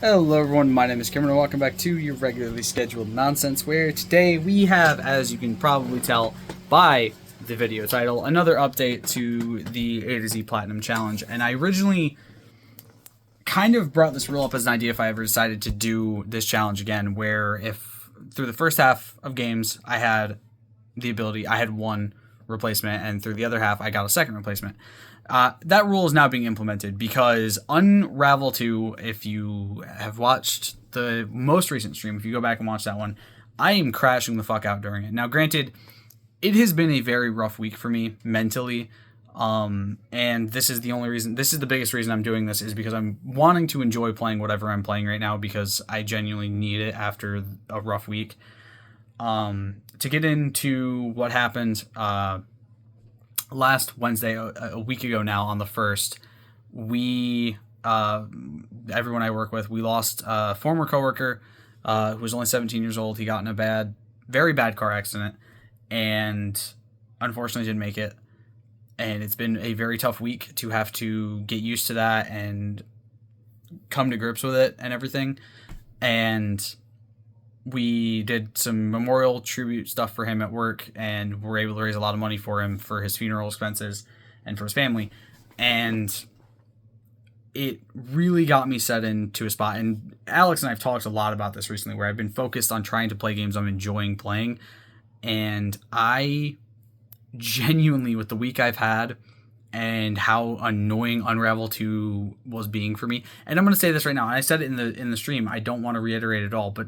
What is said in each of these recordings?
Hello everyone, my name is Cameron and welcome back to your regularly scheduled nonsense, where today we have, as you can probably tell by the video title, another update to the A to Z Platinum Challenge. And I originally kind of brought this rule up as an idea if I ever decided to do this challenge again, where if through the first half of games I had one replacement, and through the other half I got a second replacement. That rule is now being implemented because Unravel 2, if you have watched the most recent stream, if you go back and watch that one, I am crashing the fuck out during it. Now, granted, it has been a very rough week for me mentally, and this is the biggest reason I'm doing this, is because I'm wanting to enjoy playing whatever I'm playing right now, because I genuinely need it after a rough week. To get into what happened, last Wednesday, a week ago now, on the 1st, everyone I work with, we lost a former coworker who was only 17 years old. He got in a very bad car accident and unfortunately didn't make it. And it's been a very tough week to have to get used to that and come to grips with it and everything. And we did some memorial tribute stuff for him at work, and were able to raise a lot of money for him for his funeral expenses and for his family. And it really got me set into a spot. And Alex and I have talked a lot about this recently, where I've been focused on trying to play games I'm enjoying playing. And I genuinely, with the week I've had and how annoying Unravel 2 was being for me, and I'm going to say this right now, and I said it in the stream, I don't want to reiterate it all, but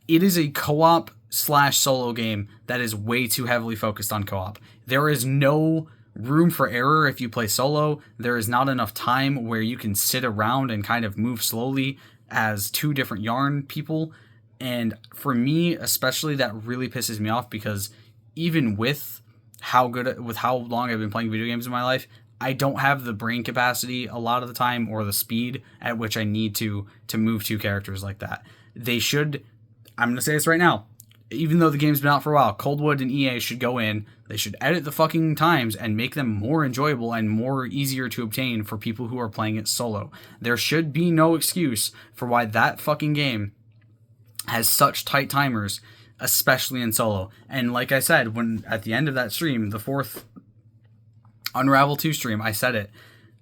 it is a co-op / solo game that is way too heavily focused on co-op. There is no room for error if you play solo. There is not enough time where you can sit around and kind of move slowly as two different yarn people. And for me, especially, that really pisses me off, because even with how long I've been playing video games in my life, I don't have the brain capacity a lot of the time, or the speed at which I need to move two characters like that. They should... I'm going to say this right now. Even though the game's been out for a while, Coldwood and EA should go in. They should edit the fucking times and make them more enjoyable and more easier to obtain for people who are playing it solo. There should be no excuse for why that fucking game has such tight timers, especially in solo. And like I said, when at the end of that stream, the 4th Unravel 2 stream, I said it.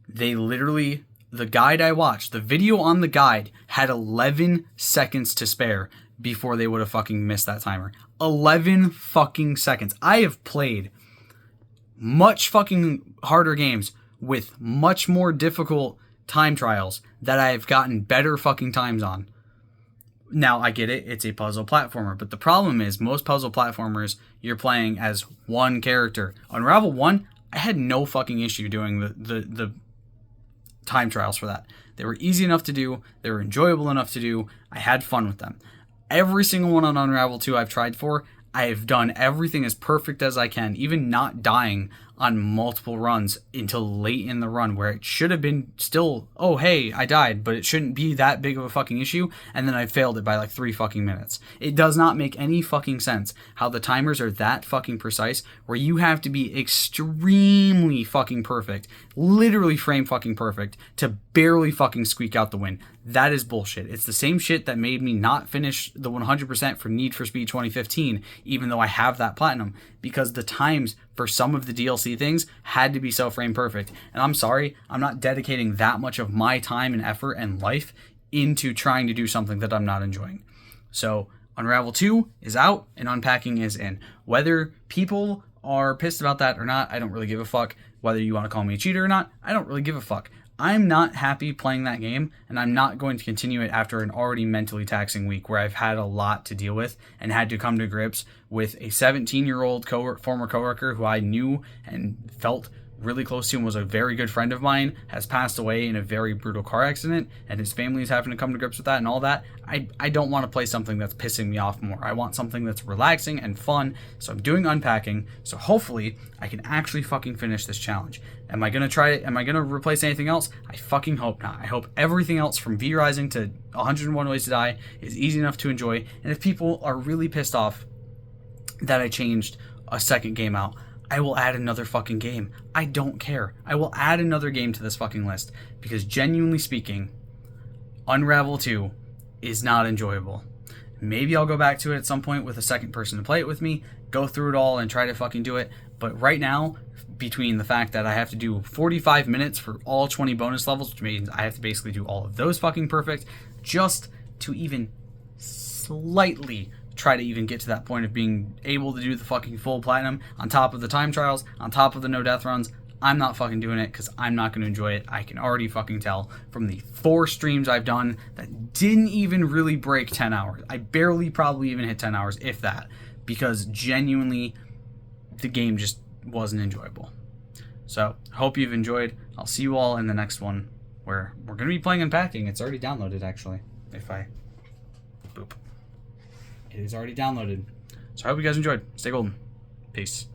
They literally... The guide I watched, the video on the guide, had 11 seconds to spare before they would have fucking missed that timer. 11 fucking seconds. I have played much fucking harder games with much more difficult time trials that I've gotten better fucking times on. Now, I get it, it's a puzzle platformer, but the problem is, most puzzle platformers, you're playing as one character. Unravel 1, I had no fucking issue doing the time trials for that. They were easy enough to do. They were enjoyable enough to do. I had fun with them. Every single one on Unravel 2 I've tried for, I have done everything as perfect as I can, even not dying on multiple runs until late in the run, where it should have been still, oh hey, I died, but it shouldn't be that big of a fucking issue, and then I failed it by like 3 fucking minutes. It does not make any fucking sense how the timers are that fucking precise, where you have to be extremely fucking perfect, literally frame fucking perfect, to barely fucking squeak out the win. That is bullshit. It's the same shit that made me not finish the 100% for Need for Speed 2015, even though I have that platinum, because the times for some of the DLC things had to be so frame perfect. And I'm sorry, I'm not dedicating that much of my time and effort and life into trying to do something that I'm not enjoying. So Unravel 2 is out and Unpacking is in. Whether people are pissed about that or not, I don't really give a fuck. Whether you want to call me a cheater or not, I don't really give a fuck. I'm not happy playing that game, and I'm not going to continue it after an already mentally taxing week where I've had a lot to deal with and had to come to grips with a 17-year-old former coworker who I knew and felt really close to and was a very good friend of mine, has passed away in a very brutal car accident, and his family is having to come to grips with that and all that. I don't want to play something that's pissing me off more. I want something that's relaxing and fun, so I'm doing Unpacking, so hopefully I can actually fucking finish this challenge. Am I going to replace anything else? I fucking hope not. I hope everything else from V-Rising to 101 Ways to Die is easy enough to enjoy, and if people are really pissed off that I changed a second game out, I will add another fucking game. I don't care. I will add another game to this fucking list, because genuinely speaking, Unravel 2 is not enjoyable. Maybe I'll go back to it at some point with a second person to play it with me, go through it all and try to fucking do it. But right now, between the fact that I have to do 45 minutes for all 20 bonus levels, which means I have to basically do all of those fucking perfect, just to even slightly try to even get to that point of being able to do the fucking full platinum, on top of the time trials, on top of the no death runs, I'm not fucking doing it because I'm not going to enjoy it. I can already fucking tell from the 4 streams I've done that didn't even really break 10 hours. I barely probably even hit 10 hours, if that, because genuinely the game just wasn't enjoyable. So, hope you've enjoyed. I'll see you all in the next one where we're going to be playing Unpacking. It's already downloaded, actually. Boop. It is already downloaded. So I hope you guys enjoyed. Stay golden. Peace.